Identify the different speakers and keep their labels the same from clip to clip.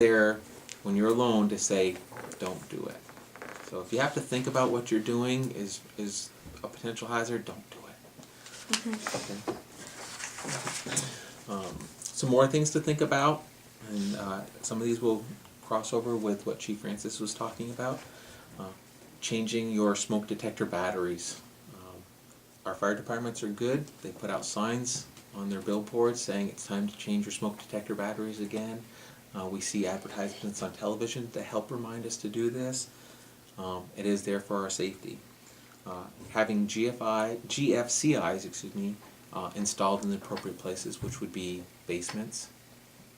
Speaker 1: there when you're alone to say, don't do it. So if you have to think about what you're doing is a potential hazard, don't do it. Okay. Some more things to think about, and some of these will cross over with what Chief Francis was talking about. Changing your smoke detector batteries. Our fire departments are good. They put out signs on their billboards saying it's time to change your smoke detector batteries again. We see advertisements on television that help remind us to do this. It is there for our safety. Having GFCIs, installed in the appropriate places, which would be basements,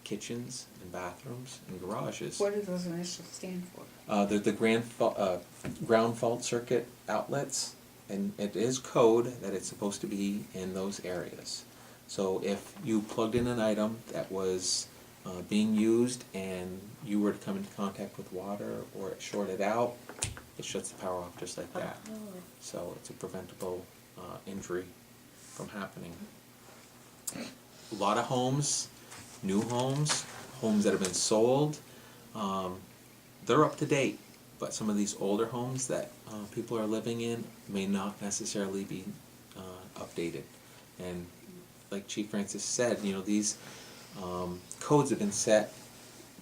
Speaker 1: kitchens, and bathrooms, and garages.
Speaker 2: What do those initials stand for?
Speaker 1: They're the ground fault circuit outlets, and it is code that it's supposed to be in those areas. So if you plugged in an item that was being used and you were to come into contact with water or it shorted out, it shuts the power off just like that. So it's a preventable injury from happening. A lot of homes, new homes, homes that have been sold, they're up to date, but some of these older homes that people are living in may not necessarily be updated. And like Chief Francis said, these codes have been set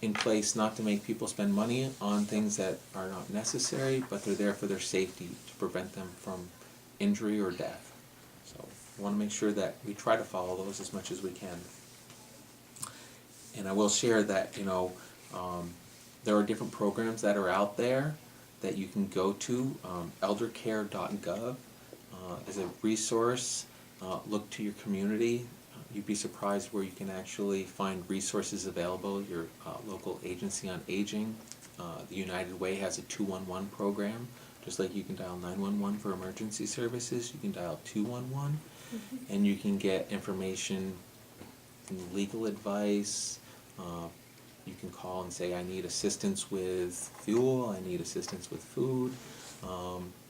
Speaker 1: in place not to make people spend money on things that are not necessary, but they're there for their safety, to prevent them from injury or death. So we want to make sure that we try to follow those as much as we can. And I will share that, there are different programs that are out there that you can go to. Eldercare.gov is a resource. Look to your community. You'd be surprised where you can actually find resources available. Your local agency on aging. The United Way has a 211 program. Just like you can dial 911 for emergency services, you can dial 211, and you can get information, legal advice. You can call and say, I need assistance with fuel, I need assistance with food.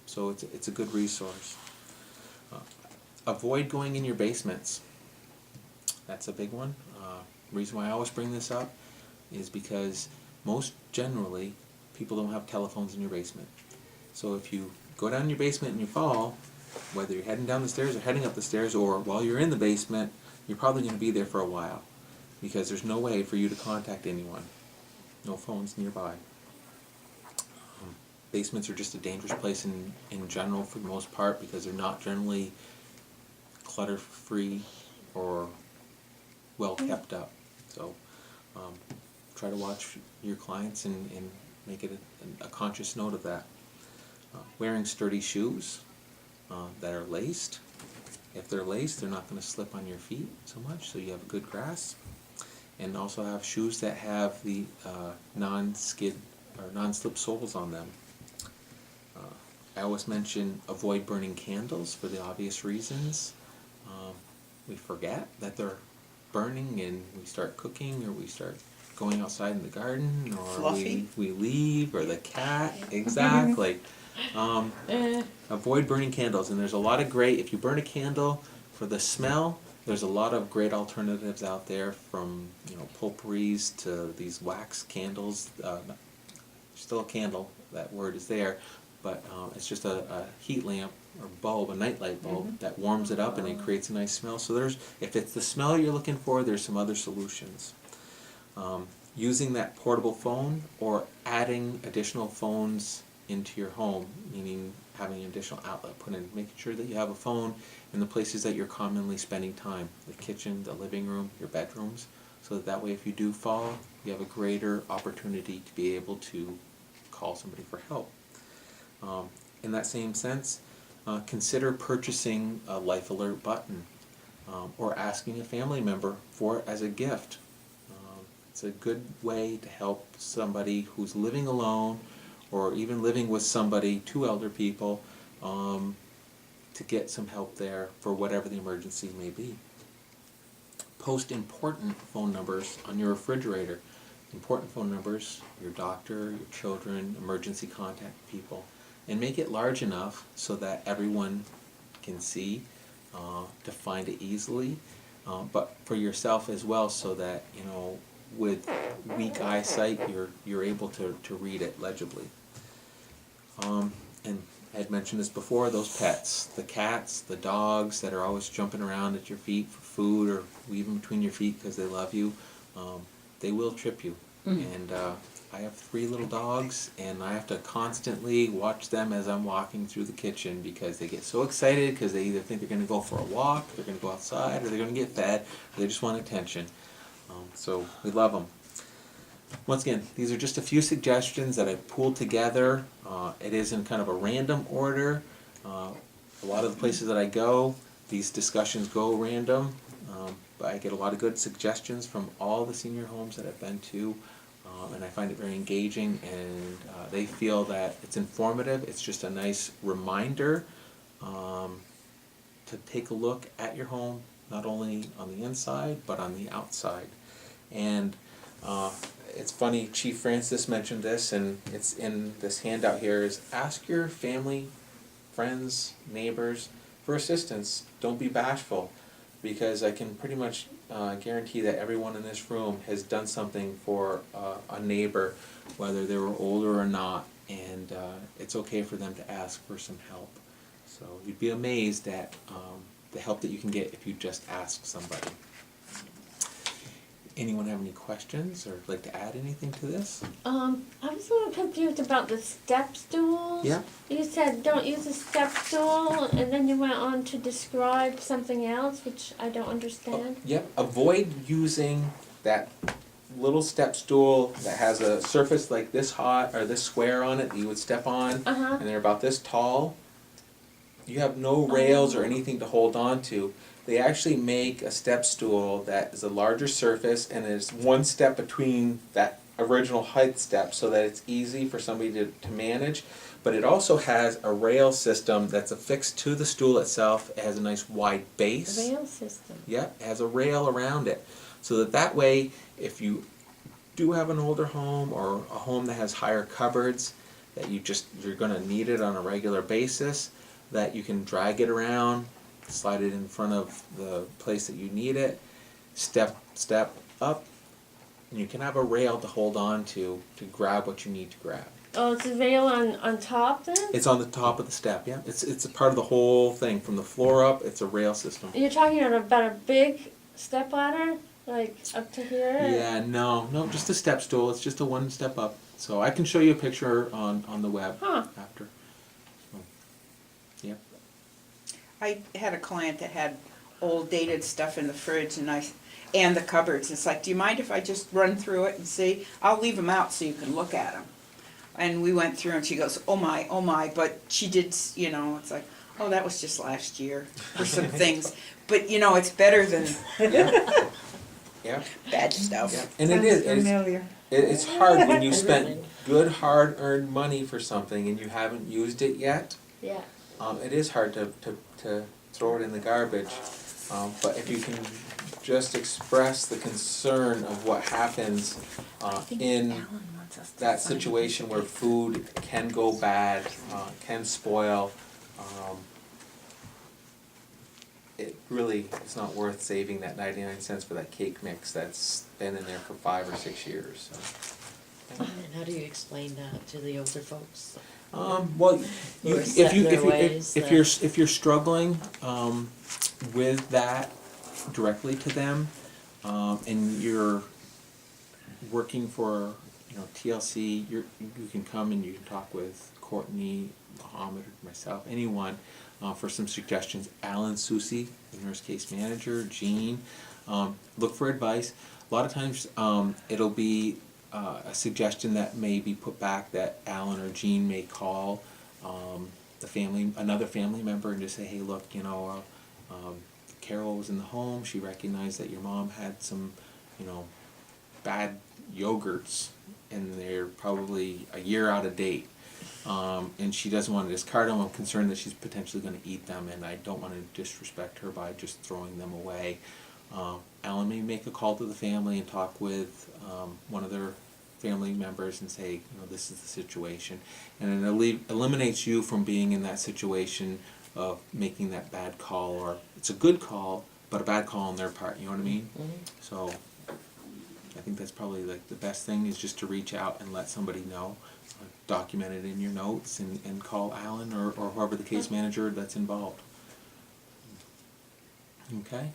Speaker 1: So it's a good resource. Avoid going in your basements. That's a big one. Reason why I always bring this up is because most generally people don't have telephones in your basement. So if you go down in your basement and you fall, whether you're heading down the stairs or heading up the stairs, or while you're in the basement, you're probably going to be there for a while, because there's no way for you to contact anyone. No phones nearby. Basements are just a dangerous place in general for the most part, because they're not generally clutter-free or well kept up. So try to watch your clients and make it a conscious note of that. Wearing sturdy shoes that are laced. If they're laced, they're not going to slip on your feet so much, so you have a good grasp. And also have shoes that have the non-skid or non-slip soles on them. I always mention avoid burning candles for the obvious reasons. We forget that they're burning, and we start cooking, or we start going outside in the garden, or we leave, or the cat. Exactly. Avoid burning candles, and there's a lot of great, if you burn a candle for the smell, there's a lot of great alternatives out there, from potpourris to these wax candles. Still a candle, that word is there, but it's just a heat lamp or bulb, a nightlight bulb, that warms it up and it creates a nice smell. So if it's the smell you're looking for, there's some other solutions. Using that portable phone, or adding additional phones into your home, meaning having an additional outlet put in, making sure that you have a phone in the places that you're commonly spending time, the kitchen, the living room, your bedrooms, so that way if you do fall, you have a greater opportunity to be able to call somebody for help. In that same sense, consider purchasing a Life Alert button, or asking a family member for it as a gift. It's a good way to help somebody who's living alone, or even living with somebody, two elder people, to get some help there for whatever the emergency may be. Post important phone numbers on your refrigerator. Important phone numbers, your doctor, your children, emergency contact people, and make it large enough so that everyone can see, to find it easily, but for yourself as well, so that with weak eyesight, you're able to read it legibly. And I had mentioned this before, those pets, the cats, the dogs that are always jumping around at your feet for food or weaving between your feet because they love you, they will trip you. And I have 3 little dogs, and I have to constantly watch them as I'm walking through the kitchen because they get so excited because they either think they're going to go for a walk, they're going to go outside, or they're going to get fed, or they just want attention. So we love them. Once again, these are just a few suggestions that I pulled together. It is in kind of a random order. A lot of the places that I go, these discussions go random, but I get a lot of good suggestions from all the senior homes that I've been to, and I find it very engaging, and they feel that it's informative. It's just a nice reminder to take a look at your home, not only on the inside, but on the outside. And it's funny, Chief Francis mentioned this, and it's in this handout here, is ask your family, friends, neighbors for assistance. Don't be bashful, because I can pretty much guarantee that everyone in this room has done something for a neighbor, whether they were older or not, and it's okay for them to ask for some help. So you'd be amazed at the help that you can get if you just ask somebody. Anyone have any questions or like to add anything to this?
Speaker 3: I was a little confused about the step stools.
Speaker 1: Yeah.
Speaker 3: You said don't use a step stool, and then you went on to describe something else, which I don't understand.
Speaker 1: Yep. Avoid using that little step stool that has a surface like this hot or this square on it that you would step on, and they're about this tall. You have no rails or anything to hold on to. They actually make a step stool that is a larger surface and is one step between that original height step so that it's easy for somebody to manage. But it also has a rail system that's affixed to the stool itself. It has a nice wide base.
Speaker 3: The rail system.
Speaker 1: Yep, it has a rail around it. So that way, if you do have an older home or a home that has higher cupboards, that you're going to need it on a regular basis, that you can drag it around, slide it in front of the place that you need it, step up, and you can have a rail to hold on to grab what you need to grab.
Speaker 3: Oh, it's a rail on top then?
Speaker 1: It's on the top of the step, yeah. It's a part of the whole thing. From the floor up, it's a rail system.
Speaker 3: You're talking about a big step ladder? Like up to here?
Speaker 1: Yeah, no, just a step stool. It's just a one step up. So I can show you a picture on the web after. So, yeah.
Speaker 2: I had a client that had old dated stuff in the fridge and the cupboards. It's like, do you mind if I just run through it and see? I'll leave them out so you can look at them. And we went through and she goes, oh my, but she did, it's like, oh, that was just last year for some things. But, it's better than
Speaker 1: Yeah.
Speaker 2: bad stuff.
Speaker 1: Yeah. And it is.
Speaker 2: Familiar.
Speaker 1: It's hard when you spend good, hard-earned money for something and you haven't used it yet.
Speaker 3: Yeah.
Speaker 1: It is hard to throw it in the garbage. But if you can just express the concern of what happens in that situation where food can go bad, can spoil, it really is not worth saving that 99 cents for that cake mix that's been in there for 5 or 6 years. So.
Speaker 4: And how do you explain that to the older folks?
Speaker 1: Well, if you're struggling with that directly to them, and you're working for TLC, you can come and you can talk with Courtney, Muhammad, or myself, anyone, for some suggestions. Alan Susi, the nurse case manager, Jean, look for advice. A lot of times it'll be a suggestion that may be put back that Alan or Jean may call another family member and just say, hey, look, Carol was in the home. She recognized that your mom had some, bad yogurts, and they're probably a year out of date. And she doesn't want to discard them. I'm concerned that she's potentially going to eat them, and I don't want to disrespect her by just throwing them away. Alan may make a call to the family and talk with one of their family members and say, this is the situation. And it eliminates you from being in that situation of making that bad call, or it's a good call, but a bad call on their part, you know what I mean?
Speaker 4: Mm-hmm.
Speaker 1: So I think that's probably like the best thing, is just to reach out and let somebody know. Document it in your notes and call Alan or whoever the case manager that's involved. Okay?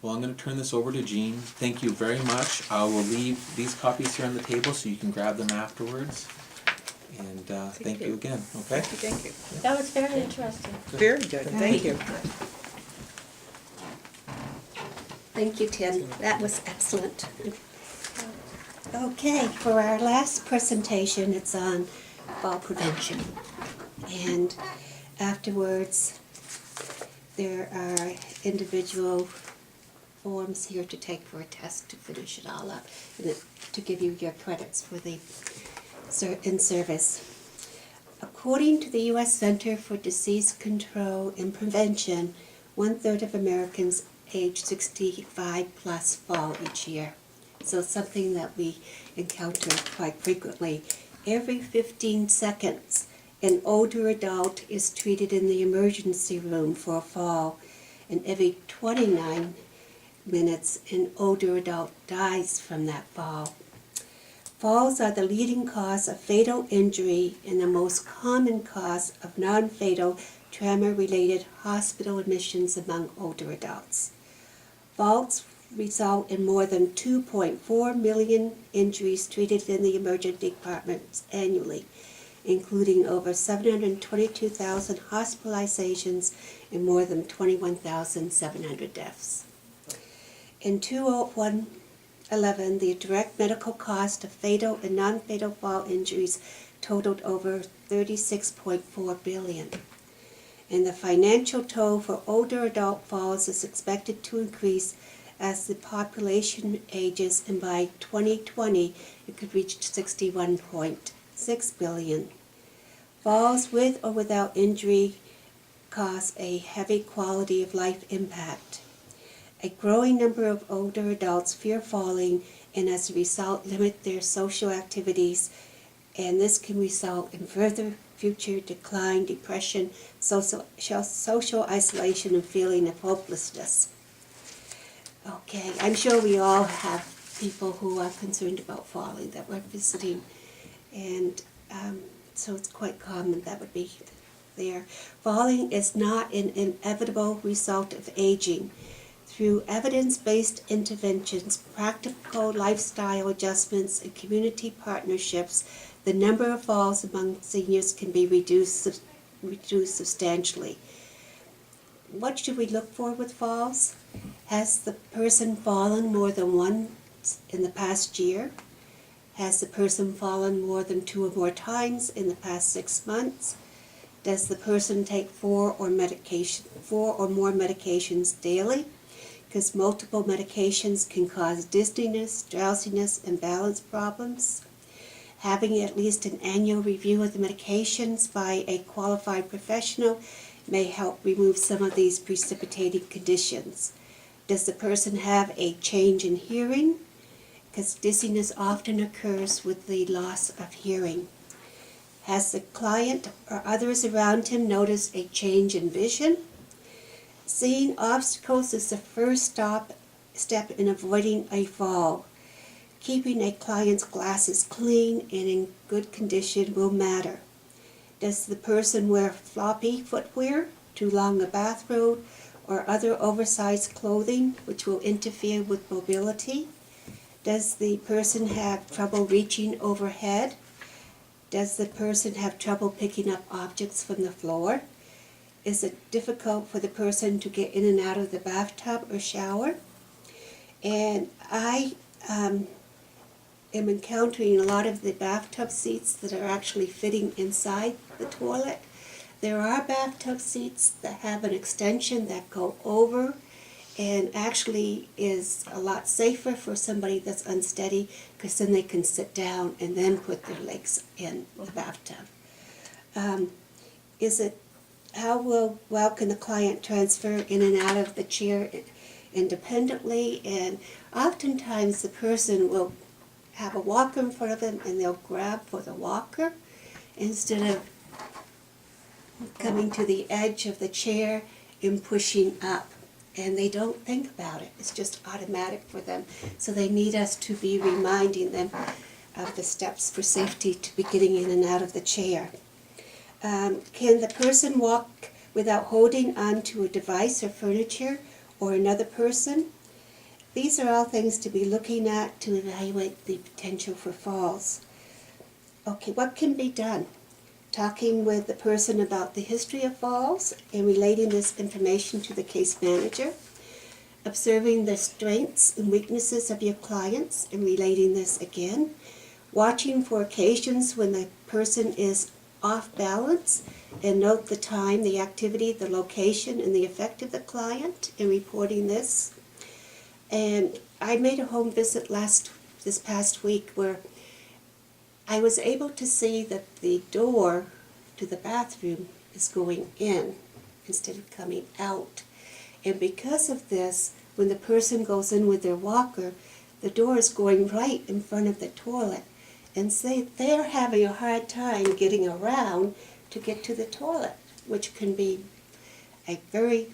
Speaker 1: Well, I'm going to turn this over to Jean. Thank you very much. I will leave these copies here on the table so you can grab them afterwards. And thank you again, okay?
Speaker 2: Thank you.
Speaker 3: That was very interesting.
Speaker 2: Very good, thank you.
Speaker 5: Thank you, Tim. That was excellent. Okay, for our last presentation, it's on fall prevention. And afterwards, there are individual forms here to take for a test to finish it all up, and to give you your credits for the in-service. According to the U.S. Center for Disease Control and Prevention, 1/3 of Americans age 65 plus fall each year. So something that we encounter quite frequently. Every 15 seconds, an older adult is treated in the emergency room for a fall, and every 29 minutes, an older adult dies from that fall. Falls are the leading cause of fatal injury and the most common cause of non-fatal trauma-related hospital admissions among older adults. Falls result in more than 2.4 million injuries treated in the emergency departments annually, including over 722,000 hospitalizations and more than 21,700 deaths. In 2011, the direct medical cost of fatal and non-fatal fall injuries totaled over $36.4 billion. And the financial toll for older adult falls is expected to increase as the population ages, and by 2020 it could reach 61.6 billion. Falls with or without injury cause a heavy quality of life impact. A growing number of older adults fear falling and as a result limit their social activities, and this can result in further future decline, depression, social isolation, and feeling of hopelessness. Okay, I'm sure we all have people who are concerned about falling that we're visiting, and so it's quite common that would be there. Falling is not an inevitable result of aging. Through evidence-based interventions, practical lifestyle adjustments, and community partnerships, the number of falls among seniors can be reduced substantially. What should we look for with falls? Has the person fallen more than once in the past year? Has the person fallen more than 2 or more times in the past 6 months? Does the person take 4 or more medications daily? Because multiple medications can cause dizziness, drowsiness, and balance problems. Having at least an annual review of the medications by a qualified professional may help remove some of these precipitating conditions. Does the person have a change in hearing? Because dizziness often occurs with the loss of hearing. Has the client or others around him noticed a change in vision? Seeing obstacles is the first step in avoiding a fall. Keeping a client's glasses clean and in good condition will matter. Does the person wear floppy footwear, too long a bathrobe, or other oversized clothing which will interfere with mobility? Does the person have trouble reaching overhead? Does the person have trouble picking up objects from the floor? Is it difficult for the person to get in and out of the bathtub or shower? And I am encountering a lot of the bathtub seats that are actually fitting inside the toilet. There are bathtub seats that have an extension that go over and actually is a lot safer for somebody that's unsteady, because then they can sit down and then put their legs in the bathtub. How well can the client transfer in and out of the chair independently? And oftentimes the person will have a walker in front of them and they'll grab for the walker instead of coming to the edge of the chair and pushing up. and they don't think about it. It's just automatic for them. So they need us to be reminding them of the steps for safety to be getting in and out of the chair. Can the person walk without holding onto a device or furniture or another person? These are all things to be looking at to evaluate the potential for falls. Okay, what can be done? Talking with the person about the history of falls and relating this information to the case manager. Observing the strengths and weaknesses of your clients and relating this again. Watching for occasions when the person is off balance and note the time, the activity, the location, and the effect of the client and reporting this. And I made a home visit this past week where I was able to see that the door to the bathroom is going in instead of coming out. And because of this, when the person goes in with their walker, the door is going right in front of the toilet. And say they're having a hard time getting around to get to the toilet, which can be a very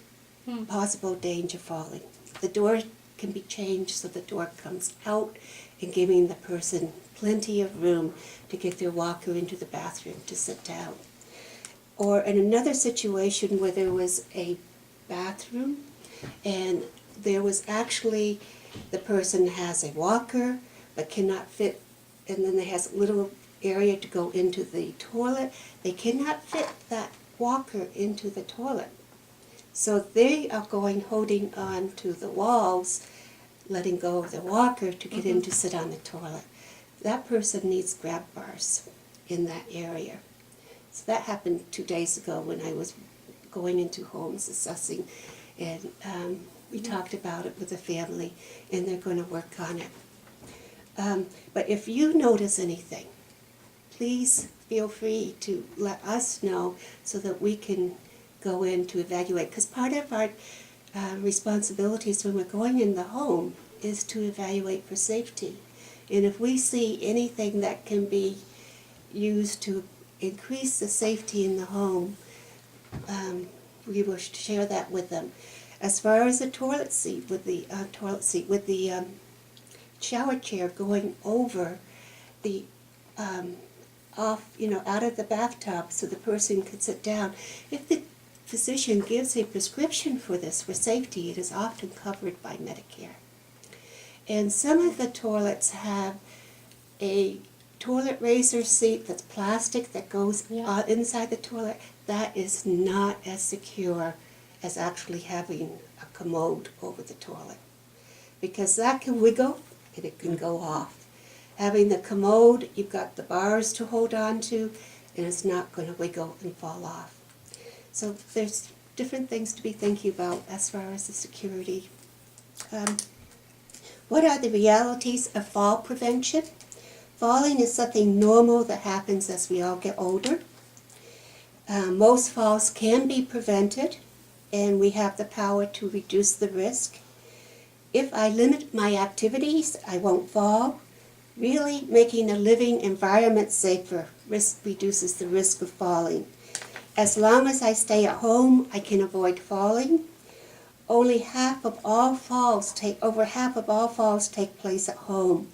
Speaker 5: possible danger falling. The door can be changed so the door comes out and giving the person plenty of room to get their walker into the bathroom to sit down. Or in another situation where there was a bathroom and there was actually, the person has a walker but cannot fit, and then there has a little area to go into the toilet. They cannot fit that walker into the toilet. So they are holding on to the walls, letting go of the walker to get in to sit on the toilet. That person needs grab bars in that area. So that happened 2 days ago when I was going into homes assessing, and we talked about it with the family, and they're going to work on it. But if you notice anything, please feel free to let us know so that we can go in to evaluate. Because part of our responsibilities when we're going in the home is to evaluate for safety. And if we see anything that can be used to increase the safety in the home, we will share that with them. As far as the toilet seat, with the shower chair going over the out of the bathtub so the person could sit down. If the physician gives a prescription for this for safety, it is often covered by Medicare. And some of the toilets have a toilet raiser seat that's plastic that goes inside the toilet. That is not as secure as actually having a commode over the toilet, because that can wiggle and it can go off. Having the commode, you've got the bars to hold on to, and it's not going to wiggle and fall off. So there's different things to be thinking about as far as the security. What are the realities of fall prevention? Falling is something normal that happens as we all get older. Most falls can be prevented, and we have the power to reduce the risk. If I limit my activities, I won't fall. Really making a living environment safer reduces the risk of falling. As long as I stay at home, I can avoid falling. Over half of all falls take place at home.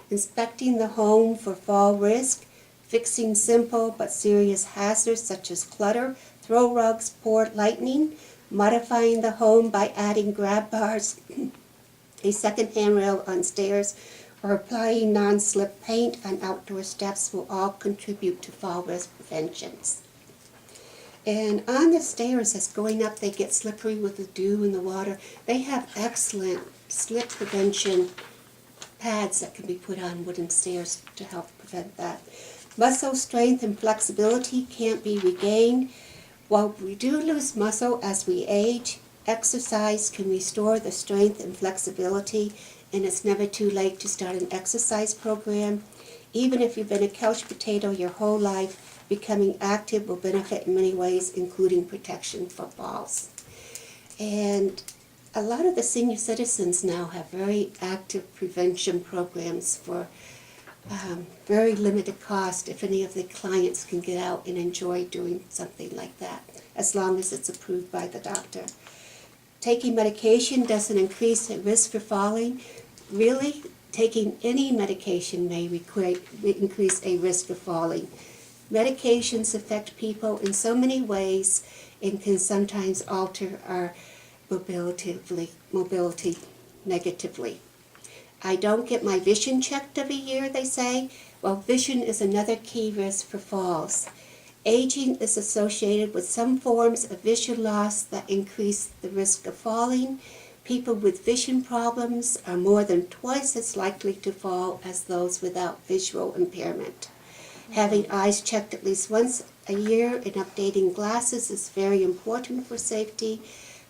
Speaker 5: Inspecting the home for fall risk, fixing simple but serious hazards such as clutter, throw rugs, poor lighting, modifying the home by adding grab bars, a second handrail on stairs, or applying non-slip paint on outdoor steps will all contribute to fall risk preventions. And on the stairs as going up, they get slippery with the dew and the water. They have excellent slip prevention pads that can be put on wooden stairs to help prevent that. Muscle strength and flexibility can't be regained. While we do lose muscle as we age, exercise can restore the strength and flexibility, and it's never too late to start an exercise program. Even if you've been a couch potato your whole life, becoming active will benefit in many ways, including protection from falls. And a lot of the senior citizens now have very active prevention programs for very limited cost if any of the clients can get out and enjoy doing something like that, as long as it's approved by the doctor. taking medication doesn't increase the risk for falling. Really, taking any medication may increase a risk of falling. Medications affect people in so many ways and can sometimes alter our mobility negatively. I don't get my vision checked every year, they say. Well, vision is another key risk for falls. Aging is associated with some forms of vision loss that increase the risk of falling. People with vision problems are more than twice as likely to fall as those without visual impairment. Having eyes checked at least once a year and updating glasses is very important for safety.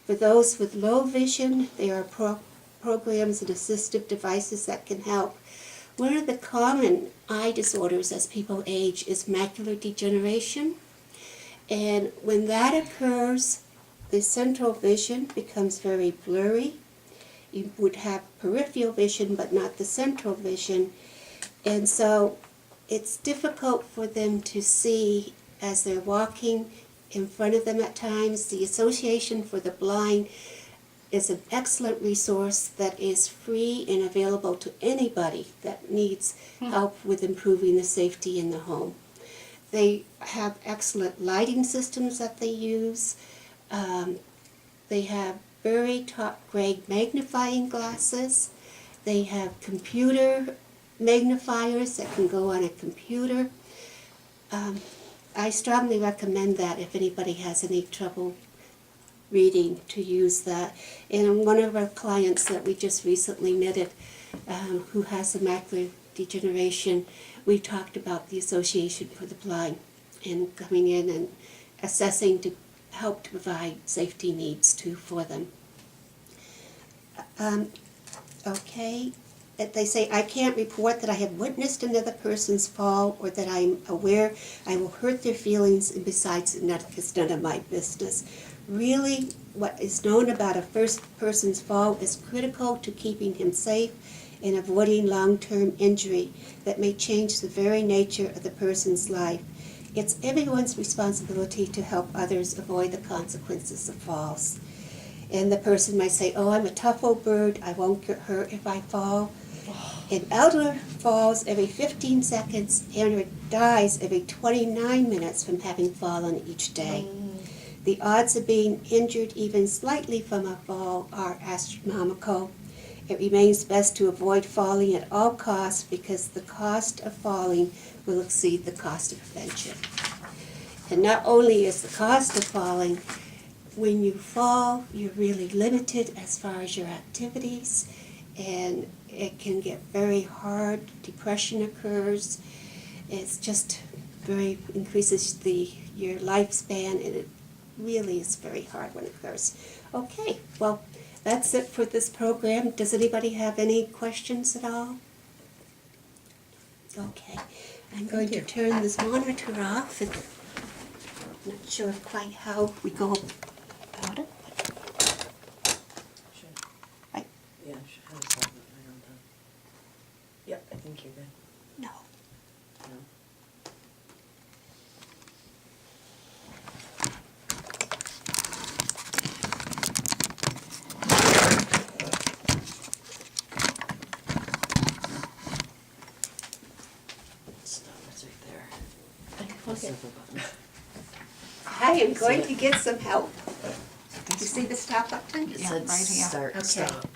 Speaker 5: For those with low vision, there are programs and assistive devices that can help. One of the common eye disorders as people age is macular degeneration. And when that occurs, the central vision becomes very blurry. You would have peripheral vision, but not the central vision. And so it's difficult for them to see as they're walking in front of them at times. The Association for the Blind is an excellent resource that is free and available to anybody that needs help with improving the safety in the home. They have excellent lighting systems that they use. They have very top-grade magnifying glasses. They have computer magnifiers that can go on a computer. I strongly recommend that if anybody has any trouble reading, to use that. And one of our clients that we just recently knitted, who has a macular degeneration, we talked about the Association for the Blind and coming in and assessing to help to provide safety needs too for them. Okay. They say, I can't report that I have witnessed another person's fall or that I'm aware I will hurt their feelings, and besides, it's none of my business. Really, what is known about a first person's fall is critical to keeping him safe and avoiding long-term injury that may change the very nature of the person's life. It's everyone's responsibility to help others avoid the consequences of falls. And the person might say, oh, I'm a tough old bird, I won't get hurt if I fall. An elder falls every 15 seconds and dies every 29 minutes from having fallen each day. The odds of being injured even slightly from a fall are astronomical. It remains best to avoid falling at all costs because the cost of falling will exceed the cost of prevention. And not only is the cost of falling, when you fall, you're really limited as far as your activities, and it can get very hard. Depression occurs. It's just increases your lifespan, and it really is very hard when it occurs. Okay, well, that's it for this program. Does anybody have any questions at all? Okay, I'm going to turn this monitor off. And I'm not sure quite how we go about it. Right.
Speaker 4: Yeah, how does that look? I don't know. Yep, I think you're good.
Speaker 5: No.
Speaker 4: No? Stop, it's right there.
Speaker 3: Okay.
Speaker 4: Simple button.
Speaker 5: I am going to get some help. You see the stop button?
Speaker 4: It
Speaker 2: Yeah,
Speaker 4: said
Speaker 2: right here.
Speaker 4: start,
Speaker 5: Okay.
Speaker 4: stop.